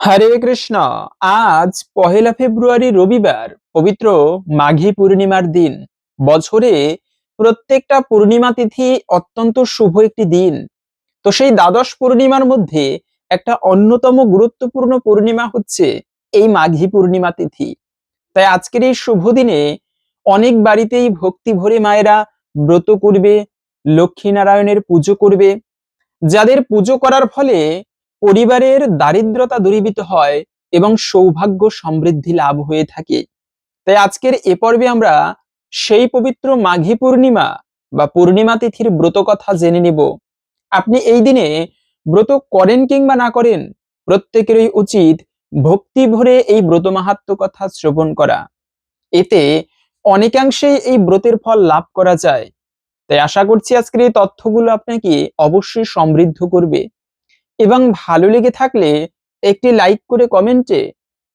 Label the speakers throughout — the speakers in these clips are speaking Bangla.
Speaker 1: হরে কৃষ্ণ। আজ পহেলা ফেব্রুয়ারি রবিবার, পবিত্র মাঘী পূর্ণিমার দিন। বছরে প্রত্যেকটা পূর্ণিমা তিথি অত্যন্ত শুভ একটি দিন। তো সেই দ্বাদশ পূর্ণিমার মধ্যে একটা অন্যতম গুরুত্বপূর্ণ পূর্ণিমা হচ্ছে এই মাঘী পূর্ণিমা তিথি। তাই আজকের এই শুভ দিনে অনেক বাড়িতেই ভক্তি ভরে মায়েরা ব্রত করবে, লক্ষ্মী নারায়ণের পুজো করবে, যাদের পুজো করার ফলে পরিবারের দারিদ্রতা দূরীভূত হয় এবং সৌভাগ্য সমৃদ্ধি লাভ হয়ে থাকে। তাই আজকের এ পর্বে আমরা সেই পবিত্র মাঘী পূর্ণিমা বা পূর্ণিমা তিথির ব্রত কথা জেনে নেব। আপনি এই দিনে ব্রত করেন কিংবা না করেন, প্রত্যেকেরই উচিত ভক্তি ভরে এই ব্রত মাহাত্ম্য কথা শ্রবণ করা। এতে অনেকাংশেই এই ব্রতের ফল লাভ করা যায়। তাই আশা করছি আজকের এই তথ্যগুলো আপনাকে অবশ্যই সমৃদ্ধ করবে এবং ভালো লেগে থাকলে একটি লাইক করে কমেন্টে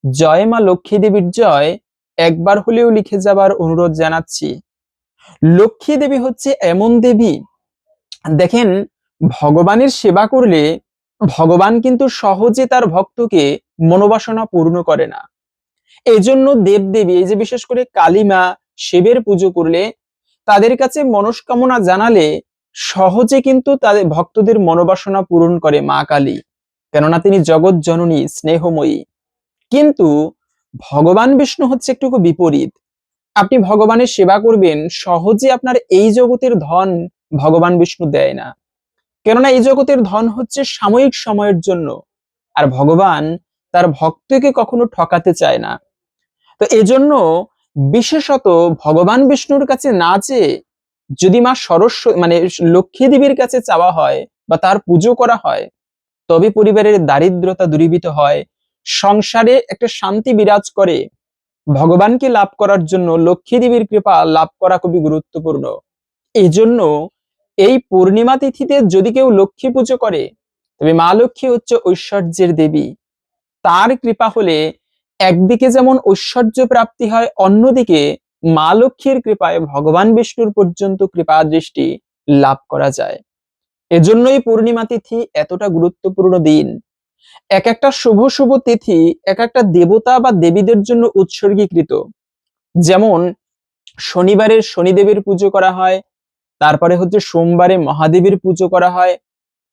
Speaker 1: জয় মা লক্ষ্মী দেবীর জয় একবার হলেও লিখে যাবার অনুরোধ জানাচ্ছি। লক্ষ্মী দেবী হচ্ছে এমন দেবী, দেখেন, ভগবানের সেবা করলে ভগবান কিন্তু সহজে তার ভক্তকে মনোবাসনা পূর্ণ করে না। এই জন্য দেবদেবী, এই যে বিশেষ করে কালীমা, শিবের পুজো করলে, তাদের কাছে মনস্কামনা জানালে সহজে কিন্তু তাদের ভক্তদের মনোবাসনা পূরণ করে মা কালী। কেননা তিনি জগৎ জননী, স্নেহময়ী। কিন্তু ভগবান বিষ্ণু হচ্ছে একটু বিপরীত। আপনি ভগবানের সেবা করবেন, সহজে আপনার এই জগতের ধন ভগবান বিষ্ণু দেয় না। কেননা এই জগতের ধন হচ্ছে সাময়িক সময়ের জন্য, আর ভগবান তার ভক্তকে কখনো ঠকাতে চায় না। তো এজন্য বিশেষত ভগবান বিষ্ণুর কাছে না চেয়ে যদি মা সরস্বতী মানে লক্ষ্মী দেবীর কাছে চাওয়া হয় বা তার পুজো করা হয়, তবে পরিবারের দারিদ্রতা দূরীভূত হয়, সংসারে একটা শান্তি বিরাজ করে। ভগবানকে লাভ করার জন্য লক্ষ্মী দেবীর কৃপা লাভ করা খুবই গুরুত্বপূর্ণ। এই জন্য এই পূর্ণিমা তিথিতে যদি কেউ লক্ষ্মী পুজো করে, তবে মা লক্ষ্মী হচ্ছে ঐশ্বর্যের দেবী। তার কৃপা হলে একদিকে যেমন ঐশ্বর্য প্রাপ্তি হয়, অন্যদিকে মা লক্ষ্মীর কৃপায় ভগবান বিষ্ণুর পর্যন্ত কৃপা দৃষ্টি লাভ করা যায়। এজন্যই পূর্ণিমা তিথি এতটা গুরুত্বপূর্ণ দিন। এক একটা শুভ শুভ তিথি এক একটা দেবতা বা দেবীদের জন্য উৎসর্গীকৃত। যেমন শনিবারের শনিদেবের পুজো করা হয়, তারপরে হচ্ছে সোমবারে মহাদেবের পুজো করা হয়,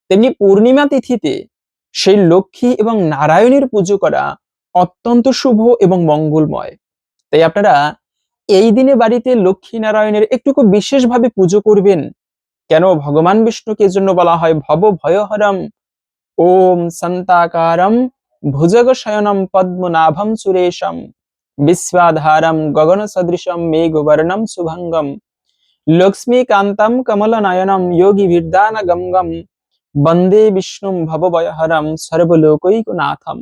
Speaker 1: তেমনি পূর্ণিমা তিথিতে সেই লক্ষ্মী এবং নারায়ণের পুজো করা অত্যন্ত শুভ এবং মঙ্গলময়। তাই আপনারা এই দিনে বাড়িতে লক্ষ্মী নারায়ণের একটুকু বিশেষভাবে পুজো করবেন। কেন ভগবান বিষ্ণুকে জন্য বলা হয় ভব ভয়হরম ওম সন্তাকারম ভুজগ শয়নম পদ্মনাভম সুরেশম বিশ্বাধারম গগন সদৃশম মেঘবর্ণম শুভঙ্গম লক্ষ্মীকান্তম কমলনয়নম যোগী বিদ্যান গঙ্গম বন্দে বিষ্ণুম ভবভয়হরম সর্বলোকৈকনাথম।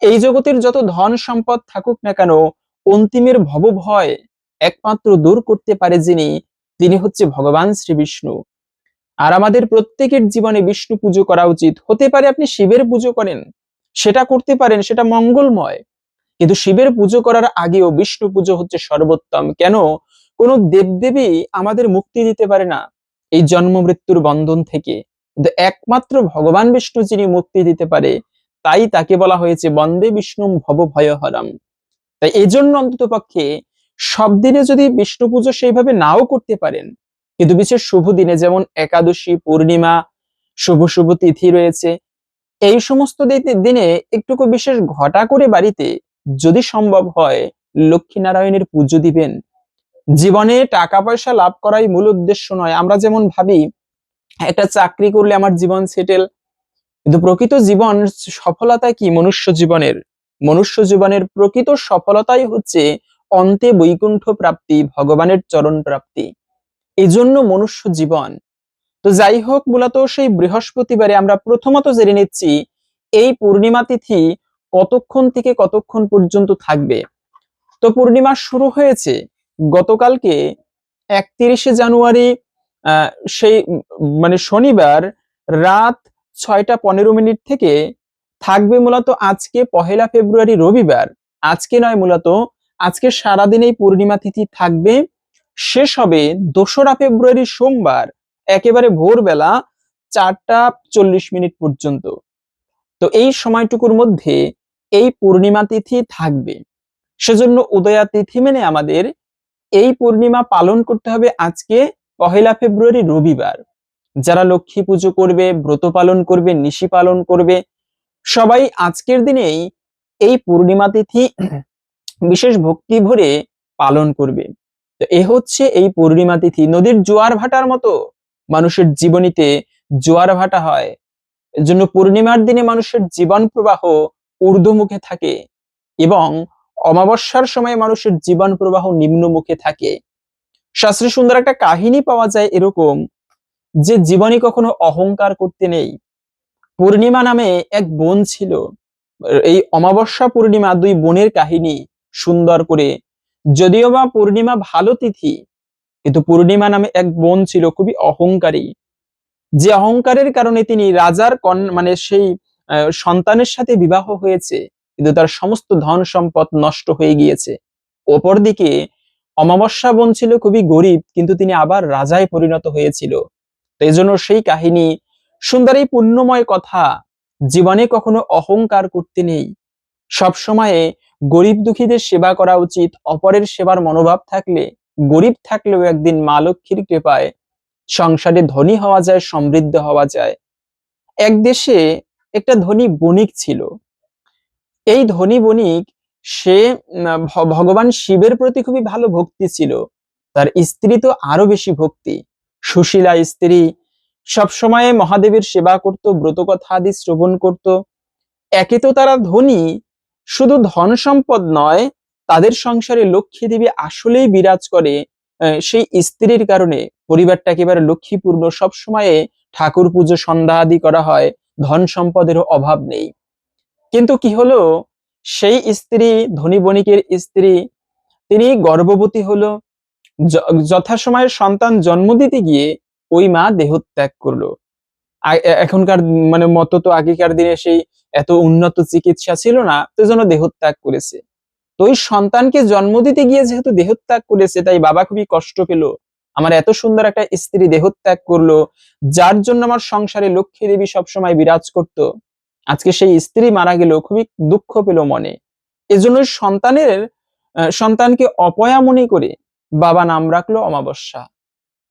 Speaker 1: এই জগতের যত ধন সম্পদ থাকুক না কেন, অন্তিমের ভবভয় একমাত্র দূর করতে পারে যিনি, তিনি হচ্ছে ভগবান শ্রী বিষ্ণু। আর আমাদের প্রত্যেকের জীবনে বিষ্ণু পুজো করা উচিত। হতে পারে আপনি শিবের পুজো করেন, সেটা করতে পারেন, সেটা মঙ্গলময়, কিন্তু শিবের পুজো করার আগেও বিষ্ণু পুজো হচ্ছে সর্বোত্তম। কেন? কোন দেবদেবী আমাদের মুক্তি দিতে পারে না এই জন্ম মৃত্যুর বন্ধন থেকে, কিন্তু একমাত্র ভগবান বিষ্ণু যিনি মুক্তি দিতে পারে, তাই তাকে বলা হয়েছে বন্দে বিষ্ণু ভব ভয়হরম। তাই এই জন্য অন্তত পক্ষে সব দিনে যদি বিষ্ণু পুজো সেইভাবে নাও করতে পারেন, কিন্তু বিশেষ শুভ দিনে যেমন একাদশী, পূর্ণিমা, শুভ শুভ তিথি রয়েছে, এই সমস্ত দিনে একটুকু বিশেষ ঘটা করে বাড়িতে যদি সম্ভব হয় লক্ষ্মী নারায়ণের পুজো দিবেন। জীবনে টাকা পয়সা লাভ করাই মূল উদ্দেশ্য নয়। আমরা যেমন ভাবি একটা চাকরি করলে আমার জীবন সেটেল, কিন্তু প্রকৃত জীবন সফলতা কি? মনুষ্য জীবনের প্রকৃত সফলতাই হচ্ছে অন্তে বৈকুণ্ঠ প্রাপ্তি, ভগবানের চরণ প্রাপ্তি। এই জন্য মনুষ্য জীবন। তো যাই হোক, মূলত সেই বৃহস্পতিবারে আমরা প্রথমত জেনে নিচ্ছি এই পূর্ণিমা তিথি কতক্ষণ থেকে কতক্ষণ পর্যন্ত থাকবে। তো পূর্ণিমা শুরু হয়েছে গতকালকে 31শে জানুয়ারি, সেই মানে শনিবার রাত 6টা 15 মিনিট থেকে থাকবে মূলত আজকে পহেলা ফেব্রুয়ারি রবিবার। আজকে নয়, মূলত আজকে সারাদিন এই পূর্ণিমা তিথি থাকবে। শেষ হবে 2রা ফেব্রুয়ারি সোমবার একেবারে ভোরবেলা 4টা 40 মিনিট পর্যন্ত। তো এই সময়টুকুর মধ্যে এই পূর্ণিমা তিথি থাকবে। সেজন্য উদয়া তিথি মেনে আমাদের এই পূর্ণিমা পালন করতে হবে আজকে 1 ফেব্রুয়ারি রবিবার। যারা লক্ষ্মী পুজো করবে, ব্রত পালন করবে, নিশি পালন করবে, সবাই আজকের দিনেই এই পূর্ণিমা তিথি বিশেষ ভক্তি ভরে পালন করবে। তো এ হচ্ছে এই পূর্ণিমা তিথি। নদীর জোয়ার ভাটার মতো মানুষের জীবনীতে জোয়ার ভাটা হয়। এজন্য পূর্ণিমার দিনে মানুষের জীবন প্রবাহ ঊর্ধ্বমুখে থাকে এবং অমাবস্যার সময় মানুষের জীবন প্রবাহ নিম্নমুখে থাকে। শাস্ত্রে সুন্দর একটা কাহিনী পাওয়া যায় এরকম, যে জীবনে কখনো অহংকার করতে নেই। পূর্ণিমা নামে এক বোন ছিল। এই অমাবস্যা পূর্ণিমা দুই বোনের কাহিনী সুন্দর করে, যদিও বা পূর্ণিমা ভালো তিথি, কিন্তু পূর্ণিমা নামে এক বোন ছিল খুবই অহংকারী। যে অহংকারের কারণে তিনি রাজার মানে সেই সন্তানের সাথে বিবাহ হয়েছে, কিন্তু তার সমস্ত ধন সম্পদ নষ্ট হয়ে গিয়েছে। অপরদিকে অমাবস্যা বোন ছিল খুবই গরিব, কিন্তু তিনি আবার রাজায় পরিণত হয়েছিল। তো এই জন্য সেই কাহিনী সুন্দর, এই পুণ্যময় কথা। জীবনে কখনো অহংকার করতে নেই, সব সময়ে গরিব দুঃখীদের সেবা করা উচিত। অপরের সেবার মনোভাব থাকলে, গরিব থাকলেও একদিন মা লক্ষ্মীর কৃপায় সংসারে ধনী হওয়া যায়, সমৃদ্ধ হওয়া যায়। এক দেশে একটা ধনী বণিক ছিল। এই ধনী বণিক, সে ভগবান শিবের প্রতি খুবই ভালো ভক্তি ছিল। তার স্ত্রী তো আরো বেশি ভক্তি, সুশীলা স্ত্রী। সবসময় মহাদেবের সেবা করত, ব্রতকথা আদি শ্রবণ করত। একে তো তারা ধনী, শুধু ধন সম্পদ নয়, তাদের সংসারে লক্ষ্মী দেবী আসলেই বিরাজ করে। সেই স্ত্রীর কারণে পরিবারটা একেবারে লক্ষ্মীপূর্ণ, সবসময়ে ঠাকুর পুজো সন্ধ্যা আদি করা হয়, ধন সম্পদেরও অভাব নেই। কিন্তু কি হলো, সেই স্ত্রী, ধনী বণিকের স্ত্রী, তিনি গর্ভবতী হলো। যথাসময়ে সন্তান জন্ম দিতে গিয়ে ওই মা দেহত্যাগ করলো। এখনকার মানে মতো তো আগেকার দিনে সেই এত উন্নত চিকিৎসা ছিল না, তো জন্য দেহত্যাগ করেছে। তো ওই সন্তানকে জন্ম দিতে গিয়ে যেহেতু দেহত্যাগ করেছে, তাই বাবা খুবই কষ্ট পেল। আমার এত সুন্দর একটা স্ত্রী দেহত্যাগ করলো, যার জন্য আমার সংসারে লক্ষ্মী দেবী সবসময় বিরাজ করত, আজকে সেই স্ত্রী মারা গেল, খুবই দুঃখ পেল মনে। এজন্য সন্তানকে অপয়া মনে করে বাবা নাম রাখলো অমাবস্যা।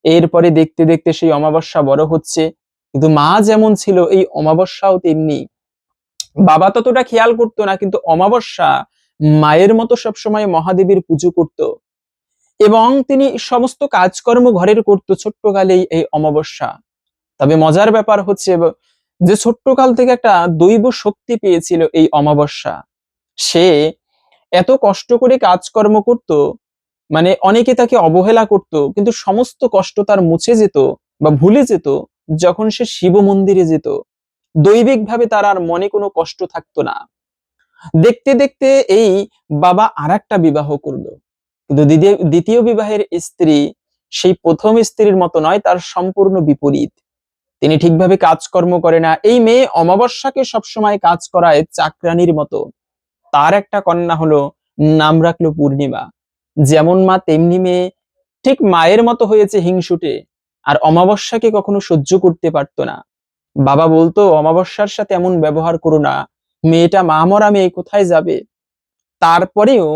Speaker 1: এরপরে দেখতে দেখতে সেই অমাবস্যা বড় হচ্ছে, কিন্তু মা যেমন ছিল এই অমাবস্যাও তেমনি। বাবা ততটা খেয়াল করতো না, কিন্তু অমাবস্যা মায়ের মতো সবসময় মহাদেবীর পুজো করত এবং তিনি সমস্ত কাজকর্ম ঘরের করত ছোট্টকালেই এই অমাবস্যা। তবে মজার ব্যাপার হচ্ছে যে ছোট্টকাল থেকে একটা দৈব শক্তি পেয়েছিল এই অমাবস্যা। সে এত কষ্ট করে কাজকর্ম করত, মানে অনেকে তাকে অবহেলা করত, কিন্তু সমস্ত কষ্ট তার মুছে যেত বা ভুলে যেত যখন সে শিব মন্দিরে যেত। দৈবিক ভাবে তার আর মনে কোনো কষ্ট থাকতো না। দেখতে দেখতে এই বাবা আরেকটা বিবাহ করলো, কিন্তু দ্বিতীয় বিবাহের স্ত্রী সেই প্রথম স্ত্রীর মতো নয়, তার সম্পূর্ণ বিপরীত। তিনি ঠিকভাবে কাজকর্ম করে না। এই মেয়ে অমাবস্যাকে সবসময় কাজ করায় চাকরানির মতো। তার একটা কন্যা হলো, নাম রাখলো পূর্ণিমা। যেমন মা তেমনি মেয়ে, ঠিক মায়ের মতো হয়েছে হিংসুটে, আর অমাবস্যাকে কখনো সহ্য করতে পারতো না। বাবা বলতো, অমাবস্যার সাথে এমন ব্যবহার করো না, মেয়েটা মা মরা মেয়ে, কোথায় যাবে। তারপরেও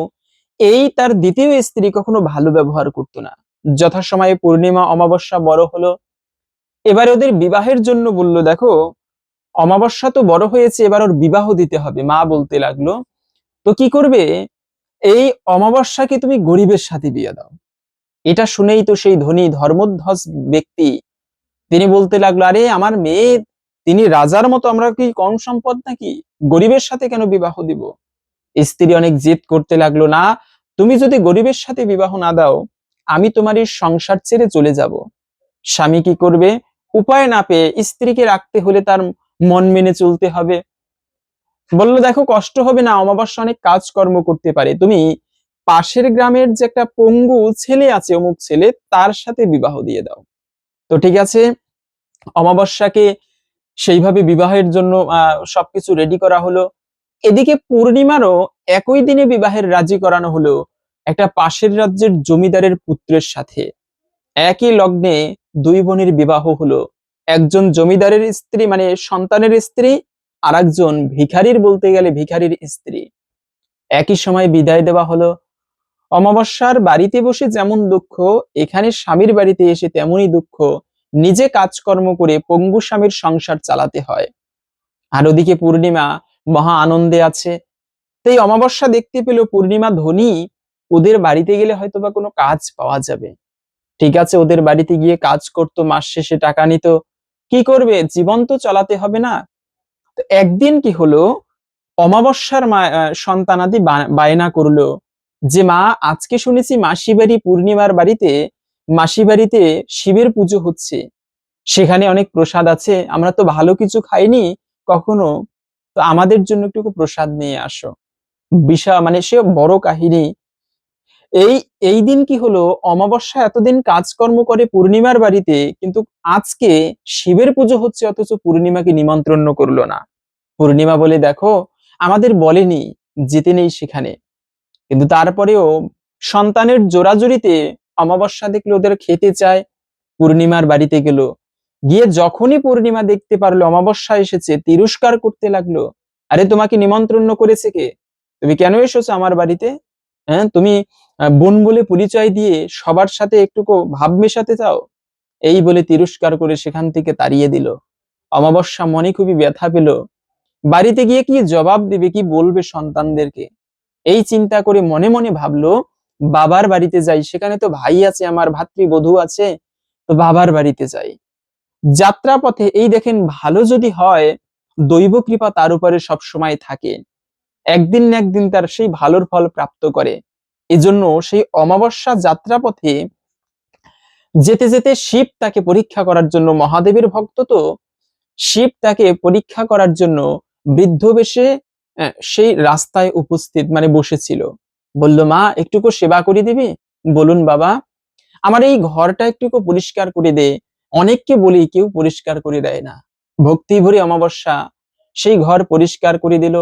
Speaker 1: এই তার দ্বিতীয় স্ত্রী কখনো ভালো ব্যবহার করতো না। যথাসময়ে পূর্ণিমা অমাবস্যা বড় হলো, এবারে ওদের বিবাহের জন্য বলল, দেখো অমাবস্যা তো বড় হয়েছে, এবার ওর বিবাহ দিতে হবে। মা বলতে লাগলো, তো কি করবে, এই অমাবস্যাকে তুমি গরিবের সাথে বিয়ে দাও। এটা শুনেই তো সেই ধনী ধর্মধ্বজ ব্যক্তি, তিনি বলতে লাগলো, আরে আমার মেয়ে, তিনি রাজার মতো, আমরা কি কম সম্পদ নাকি, গরিবের সাথে কেন বিবাহ দিব। স্ত্রী অনেক জেদ করতে লাগলো, না, তুমি যদি গরিবের সাথে বিবাহ না দাও, আমি তোমার এই সংসার ছেড়ে চলে যাব। স্বামী কি করবে, উপায় না পেয়ে স্ত্রীকে রাখতে হলে তার মন মেনে চলতে হবে। বললো, দেখো কষ্ট হবে না, অমাবস্যা অনেক কাজকর্ম করতে পারে, তুমি পাশের গ্রামের যে একটা পঙ্গু ছেলে আছে, অমুক ছেলে, তার সাথে বিবাহ দিয়ে দাও। তো ঠিক আছে, অমাবস্যাকে সেইভাবে বিবাহের জন্য সবকিছু রেডি করা হলো। এদিকে পূর্ণিমারও একই দিনে বিবাহের রাজি করানো হলো একটা পাশের রাজ্যের জমিদারের পুত্রের সাথে। একই লগ্নে দুই বোনের বিবাহ হলো। একজন জমিদারের স্ত্রী, মানে সন্তানের স্ত্রী, আরেকজন ভিখারির, বলতে গেলে ভিখারির স্ত্রী। একই সময় বিদায় দেওয়া হলো। অমাবস্যার বাড়িতে বসে যেমন দুঃখ, এখানে স্বামীর বাড়িতে এসে তেমনই দুঃখ। নিজে কাজকর্ম করে পঙ্গু স্বামীর সংসার চালাতে হয়, আর ওদিকে পূর্ণিমা মহা আনন্দে আছে। তো এই অমাবস্যা দেখতে পেল পূর্ণিমা ধনী, ওদের বাড়িতে গেলে হয়তো বা কোনো কাজ পাওয়া যাবে। ঠিক আছে, ওদের বাড়িতে গিয়ে কাজ করতো, মাস শেষে টাকা নিত। কি করবে, জীবন তো চালাতে হবে না। তো একদিন কি হলো, অমাবস্যার সন্তানাদি বায়না করলো যে মা, আজকে শুনেছি মাসি বাড়ি পূর্ণিমার বাড়িতে, মাসি বাড়িতে শিবের পুজো হচ্ছে, সেখানে অনেক প্রসাদ আছে, আমরা তো ভালো কিছু খাইনি কখনো, তো আমাদের জন্য একটু প্রসাদ নিয়ে আসো। বিশাল সে বড় কাহিনী। এই এই দিন কি হলো, অমাবস্যা এতদিন কাজকর্ম করে পূর্ণিমার বাড়িতে, কিন্তু আজকে শিবের পুজো হচ্ছে, অথচ পূর্ণিমাকে নিমন্ত্রণ করলো না। পূর্ণিমা বলে, দেখো আমাদের বলেনি, যেতে নেই সেখানে। কিন্তু তারপরেও সন্তানের জোরাজুরিতে অমাবস্যা দেখলে ওদের খেতে চায়, পূর্ণিমার বাড়িতে গেল। গিয়ে যখনই পূর্ণিমা দেখতে পারলো অমাবস্যা এসেছে, তিরস্কার করতে লাগলো। আরে তোমাকে নিমন্ত্রণ করেছে কে? তুমি কেন এসেছো আমার বাড়িতে? হ্যাঁ, তুমি বোন বলে পরিচয় দিয়ে সবার সাথে একটুকু ভাব মেশাতে চাও? এই বলে তিরস্কার করে সেখান থেকে তাড়িয়ে দিল। অমাবস্যা মনে খুবই ব্যথা পেল। বাড়িতে গিয়ে কি জবাব দিবে, কি বলবে সন্তানদেরকে, এই চিন্তা করে মনে মনে ভাবলো, বাবার বাড়িতে যাই, সেখানে তো ভাই আছে, আমার ভাতৃবধূ আছে, তো বাবার বাড়িতে যাই। যাত্রা পথে এই দেখেন, ভালো যদি হয়, দৈব কৃপা তার উপরে সব সময় থাকে, একদিন না একদিন তার সেই ভালোর ফল প্রাপ্ত করে। এজন্য সেই অমাবস্যা যাত্রা পথে যেতে যেতে শিব তাকে পরীক্ষা করার জন্য, মহাদেবের ভক্ত তো, শিব তাকে পরীক্ষা করার জন্য বৃদ্ধ বেশে সেই রাস্তায় উপস্থিত বসেছিল। বলল, মা একটুকু সেবা করে দিবি? বলুন বাবা। আমার এই ঘরটা একটুকু পরিষ্কার করে দে, অনেককে বলি কেউ পরিষ্কার করে দেয় না। ভক্তি ভরে অমাবস্যা সেই ঘর পরিষ্কার করে দিল।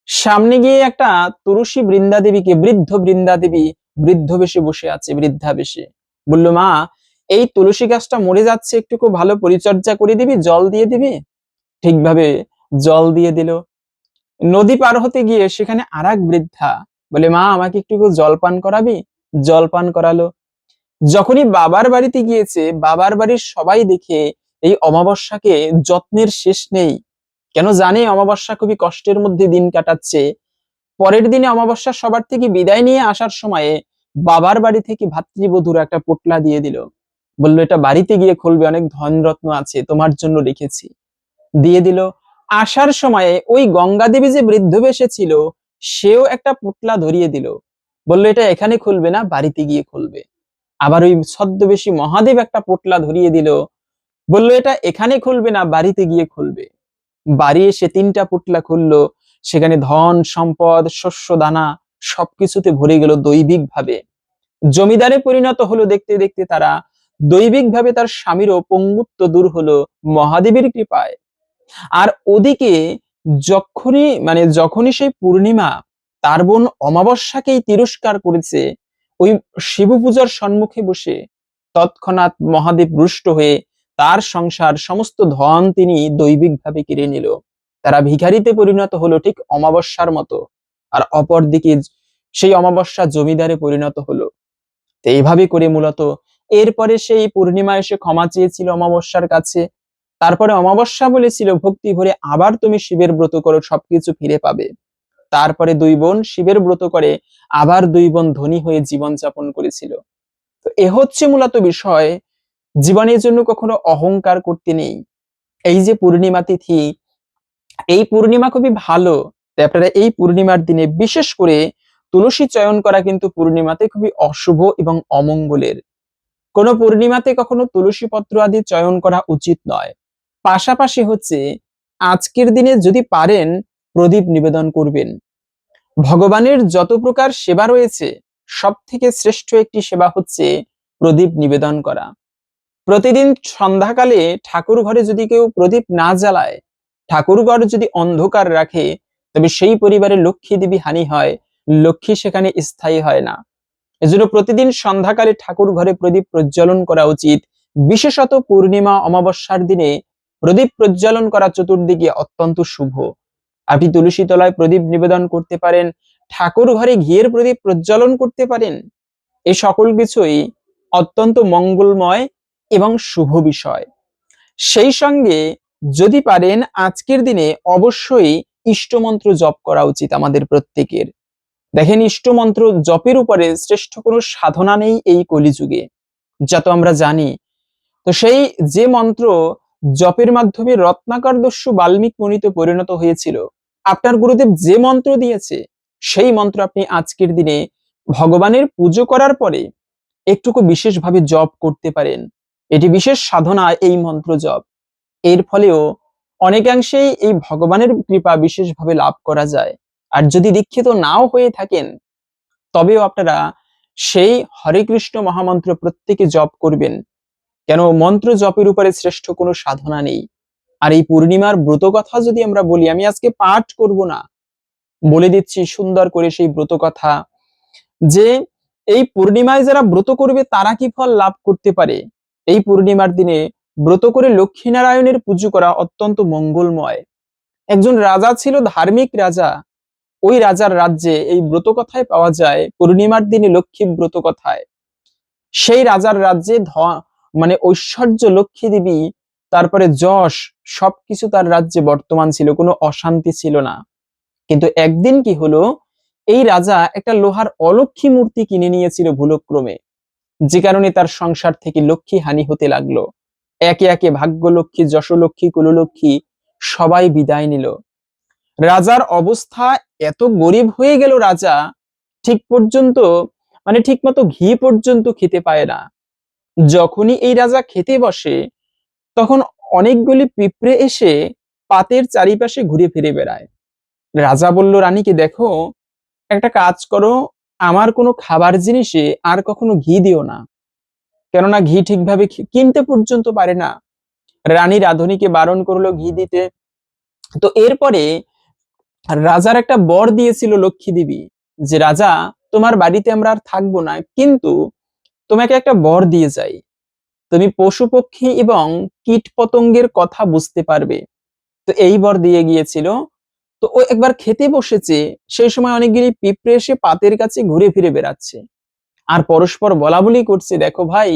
Speaker 1: সামনে গিয়ে একটা তুলসী বৃন্দা দেবীকে, বৃদ্ধ বৃন্দা দেবী বৃদ্ধ বেশে বসে আছে, বৃদ্ধা বেশে। বলল, মা এই তুলসী গাছটা মরে যাচ্ছে, একটুকু ভালো পরিচর্যা করে দিবি, জল দিয়ে দিবি? ঠিকভাবে জল দিয়ে দিল। নদী পার হতে গিয়ে সেখানে আরেক বৃদ্ধা বলে, মা আমাকে একটু জল পান করাবি? জল পান করালো। যখনই বাবার বাড়িতে গিয়েছে, বাবার বাড়ির সবাই দেখে এই অমাবস্যাকে যত্নের শেষ নেই। কেন জানে অমাবস্যা খুবই কষ্টের মধ্যে দিন কাটাচ্ছে। পরের দিনে অমাবস্যা সবার থেকে বিদায় নিয়ে আসার সময়ে বাবার বাড়ি থেকে ভাতৃবধূর একটা পোটলা দিয়ে দিল। বললো, এটা বাড়িতে গিয়ে খুলবে, অনেক ধনরত্ন আছে, তোমার জন্য রেখেছি। দিয়ে দিল। আসার সময়ে ওই গঙ্গা দেবী যে বৃদ্ধ বেশে ছিল, সেও একটা পোটলা ধরিয়ে দিল। বললো, এটা এখানে খুলবে না, বাড়িতে গিয়ে খুলবে। আবার ওই ছদ্মবেশী মহাদেব একটা পোটলা ধরিয়ে দিল। বললো, এটা এখানে খুলবে না, বাড়িতে গিয়ে খুলবে। বাড়ি এসে তিনটা পোটলা খুললো। সেখানে ধন সম্পদ শস্য দানা সবকিছুতে ভরে গেল দৈবিক ভাবে। জমিদারে পরিণত হলো। দেখতে দেখতে তারা দৈবিক ভাবে, তার স্বামীরও পঙ্গুত্ব দূর হলো মহাদেবের কৃপায়। আর ওদিকে যখনই সেই পূর্ণিমা তার বোন অমাবস্যাকেই তিরস্কার করেছে, ওই শিব পূজার সম্মুখে বসে তৎক্ষণাৎ মহাদেব রুষ্ট হয়ে তার সংসার সমস্ত ধন তিনি দৈবিক ভাবে কেড়ে নিল। তারা ভিখারিতে পরিণত হলো, ঠিক অমাবস্যার মতো। আর অপরদিকে সেই অমাবস্যা জমিদারে পরিণত হলো। তো এইভাবে করে মূলত এরপরে সেই পূর্ণিমা এসে ক্ষমা চেয়েছিল অমাবস্যার কাছে। তারপরে অমাবস্যা বলেছিল, ভক্তি ভরে আবার তুমি শিবের ব্রত করো, সবকিছু ফিরে পাবে। তারপরে দুই বোন শিবের ব্রত করে আবার দুই বোন ধনী হয়ে জীবন যাপন করেছিল। তো এ হচ্ছে মূলত বিষয়। জীবনের জন্য কখনো অহংকার করতে নেই। এই যে পূর্ণিমা তিথি, এই পূর্ণিমা খুবই ভালো। তাই আপনারা এই পূর্ণিমার দিনে বিশেষ করে তুলসী চয়ন করা কিন্তু পূর্ণিমাতে খুবই অশুভ এবং অমঙ্গলের। কোন পূর্ণিমাতে কখনো তুলসী পত্র আদি চয়ন করা উচিত নয়। পাশাপাশি হচ্ছে, আজকের দিনে যদি পারেন প্রদীপ নিবেদন করবেন। ভগবানের যত প্রকার সেবা রয়েছে, সব থেকে শ্রেষ্ঠ একটি সেবা হচ্ছে প্রদীপ নিবেদন করা। প্রতিদিন সন্ধ্যাকালে ঠাকুর ঘরে যদি কেউ প্রদীপ না জ্বালায়, ঠাকুর ঘর যদি অন্ধকার রাখে, তবে সেই পরিবারে লক্ষ্মী দেবী হানি হয়, লক্ষ্মী সেখানে স্থায়ী হয় না। এজন্য প্রতিদিন সন্ধ্যাকালে ঠাকুর ঘরে প্রদীপ প্রজ্বলন করা উচিত। বিশেষত পূর্ণিমা অমাবস্যার দিনে প্রদীপ প্রজ্বলন করা চতুর্দিকে অত্যন্ত শুভ। আপনি তুলসী তলায় প্রদীপ নিবেদন করতে পারেন, ঠাকুর ঘরে ঘিয়ের প্রদীপ প্রজ্বলন করতে পারেন। এই সকল কিছুই অত্যন্ত মঙ্গলময় এবং শুভ বিষয়। সেই সঙ্গে যদি পারেন আজকের দিনে অবশ্যই ইষ্টমন্ত্র জপ করা উচিত আমাদের প্রত্যেকের। দেখেন, ইষ্টমন্ত্র জপের উপরে শ্রেষ্ঠ কোনো সাধনা নেই এই কলিযুগে, যা তো আমরা জানি। তো সেই যে মন্ত্র জপের মাধ্যমে রত্নাকর দস্যু বাল্মীকি মুনিতে পরিণত হয়েছিল, আপনার গুরুদেব যে মন্ত্র দিয়েছে সেই মন্ত্র আপনি আজকের দিনে ভগবানের পুজো করার পরে একটুকু বিশেষভাবে জপ করতে পারেন। এটি বিশেষ সাধনা এই মন্ত্র জপ। এর ফলেও অনেকাংশেই এই ভগবানের কৃপা বিশেষভাবে লাভ করা যায়। আর যদি দীক্ষিত নাও হয়ে থাকেন, তবেও আপনারা সেই হরে কৃষ্ণ মহামন্ত্র প্রত্যেকে জপ করবেন। কেন, মন্ত্র জপের উপরে শ্রেষ্ঠ কোনো সাধনা নেই। আর এই পূর্ণিমার ব্রত কথা যদি আমরা বলি, আমি আজকে পাঠ করব না, বলে দিচ্ছি সুন্দর করে সেই ব্রত কথা, যে এই পূর্ণিমায় যারা ব্রত করবে তারা কি ফল লাভ করতে পারে। এই পূর্ণিমার দিনে ব্রত করে লক্ষ্মীনারায়ণের পুজো করা অত্যন্ত মঙ্গলময়। একজন রাজা ছিল, ধার্মিক রাজা। ওই রাজার রাজ্যে এই ব্রত কথায় পাওয়া যায়, পূর্ণিমার দিনে লক্ষ্মী ব্রত কথায়। সেই রাজার রাজ্যে মানে ঐশ্বর্য, লক্ষ্মী দেবী, তারপরে যশ, সবকিছু তার রাজ্যে বর্তমান ছিল, কোনো অশান্তি ছিল না। কিন্তু একদিন কি হলো, এই রাজা একটা লোহার অলক্ষ্মী মূর্তি কিনে নিয়েছিল ভুলক্রমে, যে কারণে তার সংসার থেকে লক্ষ্মী হানি হতে লাগলো। একে একে ভাগ্যলক্ষ্মী, যশলক্ষ্মী, কুললক্ষ্মী সবাই বিদায় নিল। রাজার অবস্থা এত গরিব হয়ে গেল, রাজা ঠিক পর্যন্ত মানে ঠিক মতো ঘি পর্যন্ত খেতে পায় না। যখনই এই রাজা খেতে বসে, তখন অনেকগুলি পিঁপড়ে এসে পাতের চারিপাশে ঘুরে ফিরে বেড়ায়। রাজা বলল রানীকে, দেখো, একটা কাজ করো, আমার কোনো খাবার জিনিসে আর কখনো ঘি দিও না, কেননা ঘি ঠিকভাবে কিনতে পর্যন্ত পারে না। রানী রাধুনীকে বারণ করলো ঘি দিতে। তো এরপরে রাজার একটা বর দিয়েছিল লক্ষ্মী দেবী, যে রাজা, তোমার বাড়িতে আমরা আর থাকবো না, কিন্তু তোমাকে একটা বর দিয়ে যাই, তুমি পশু পক্ষী এবং কীট পতঙ্গের কথা বুঝতে পারবে। তো এই বর দিয়ে গিয়েছিল। তো ও একবার খেতে বসেছে, সেই সময় অনেকগুলি পিঁপড়ে এসে পাতের কাছে ঘুরে ফিরে বেড়াচ্ছে, আর পরস্পর বলা বলি করছে, দেখো ভাই,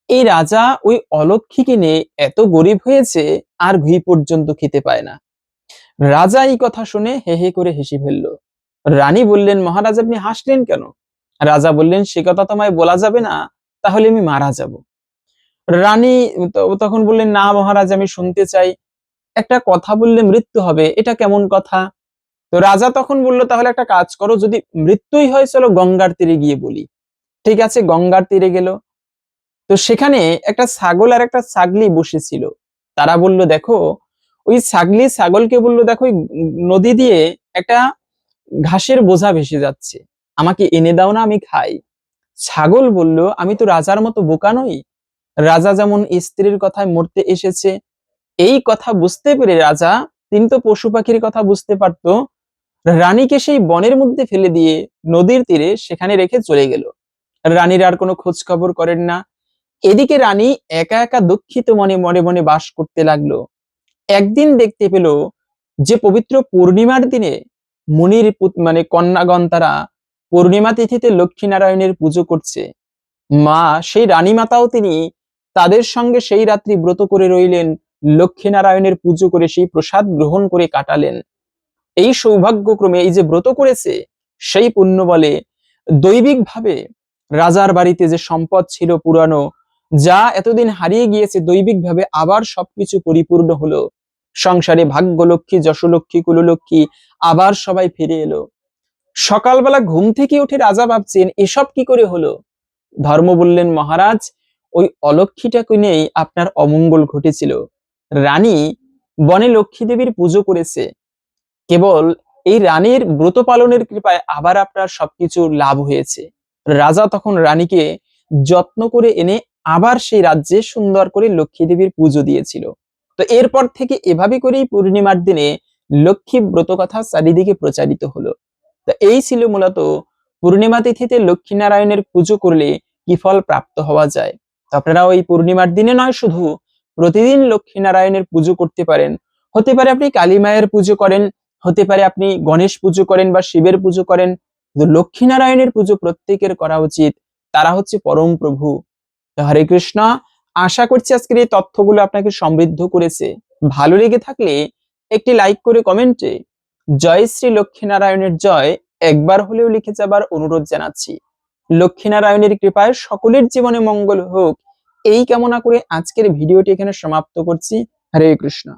Speaker 1: এই রাজা ওই অলক্ষ্মীকে নিয়ে এত গরিব হয়েছে, আর ঘি পর্যন্ত খেতে পায় না। রাজা এই কথা শুনে হে হে করে হেসে ফেলল। রানী বললেন, মহারাজ আপনি হাসলেন কেন? রাজা বললেন, সে কথা তোমায় বলা যাবে না, তাহলে আমি মারা যাব। রানী তখন বললেন, না মহারাজ, আমি শুনতে চাই। একটা কথা বললে মৃত্যু হবে, এটা কেমন কথা? তো রাজা তখন বলল, তাহলে একটা কাজ করো, যদি মৃত্যুই হয় চলো গঙ্গার তীরে গিয়ে বলি। ঠিক আছে, গঙ্গার তীরে গেল। তো সেখানে একটা ছাগল আর একটা ছাগলি বসেছিল। তারা বলল, দেখো, ওই ছাগলি ছাগলকে বলল, দেখো, ওই নদী দিয়ে একটা ঘাসের বোঝা ভেসে যাচ্ছে, আমাকে এনে দাও না, আমি খাই। ছাগল বলল, আমি তো রাজার মতো বোকা নই, রাজা যেমন স্ত্রীর কথায় মরতে এসেছে, এই কথা বুঝতে পেরে রাজা, তিনি তো পশু পাখির কথা বুঝতে পারতো, রানীকে সেই বনের মধ্যে ফেলে দিয়ে নদীর তীরে সেখানে রেখে চলে গেল। রানীর আর কোনো খোঁজ খবর করেন না। এদিকে রানী একা একা দুঃখিত মনে মনে মনে বাস করতে লাগলো। একদিন দেখতে পেল যে পবিত্র পূর্ণিমার দিনে মুনির মানে কন্যাগণ তারা পূর্ণিমা তিথিতে লক্ষ্মী নারায়ণের পুজো করছে। মা সেই রানী মাতাও তিনি তাদের সঙ্গে সেই রাত্রি ব্রত করে রইলেন, লক্ষ্মী নারায়ণের পুজো করে সেই প্রসাদ গ্রহণ করে কাটালেন। এই সৌভাগ্যক্রমে এই যে ব্রত করেছে, সেই পুণ্য বলে দৈবিক ভাবে রাজার বাড়িতে যে সম্পদ ছিল পুরানো, যা এতদিন হারিয়ে গিয়েছে, দৈবিক ভাবে আবার সবকিছু পরিপূর্ণ হলো। সংসারে ভাগ্যলক্ষ্মী, যশলক্ষ্মী, কুললক্ষ্মী আবার সবাই ফিরে এলো। সকালবেলা ঘুম থেকে উঠে রাজা ভাবছেন, এসব কি করে হলো? ধর্ম বললেন, মহারাজ, ওই অলক্ষ্মীটাকে নিয়েই আপনার অমঙ্গল ঘটেছিল। রানী বনে লক্ষ্মী দেবীর পুজো করেছে, কেবল এই রানীর ব্রত পালনের কৃপায় আবার আপনার সবকিছু লাভ হয়েছে। রাজা তখন রানীকে যত্ন করে এনে আবার সেই রাজ্যে সুন্দর করে লক্ষ্মী দেবীর পুজো দিয়েছিল। তো এরপর থেকে এভাবে করেই পূর্ণিমার দিনে লক্ষ্মী ব্রত কথা চারিদিকে প্রচারিত হলো। তো এই ছিল মূলত পূর্ণিমা তিথিতে লক্ষ্মী নারায়ণের পুজো করলে কি ফল প্রাপ্ত হওয়া যায়। তো আপনারা ওই পূর্ণিমার দিনে নয়, শুধু প্রতিদিন লক্ষ্মীনারায়ণের পুজো করতে পারেন। হতে পারে আপনি কালী মায়ের পুজো করেন, হতে পারে আপনি গণেশ পুজো করেন বা শিবের পুজো করেন, কিন্তু লক্ষ্মীনারায়ণের পুজো প্রত্যেকের করা উচিত। তারা হচ্ছে পরম প্রভু। তো হরে কৃষ্ণ। আশা করছি আজকের এই তথ্যগুলো আপনাকে সমৃদ্ধ করেছে। ভালো লেগে থাকলে একটি লাইক করে কমেন্টে জয় শ্রী লক্ষ্মীনারায়ণের জয় একবার হলেও লিখে যাবার অনুরোধ জানাচ্ছি। লক্ষ্মীনারায়ণের কৃপায় সকলের জীবনে মঙ্গল হোক, এই কামনা করে আজকের ভিডিওটি এখানে সমাপ্ত করছি। হরে কৃষ্ণ।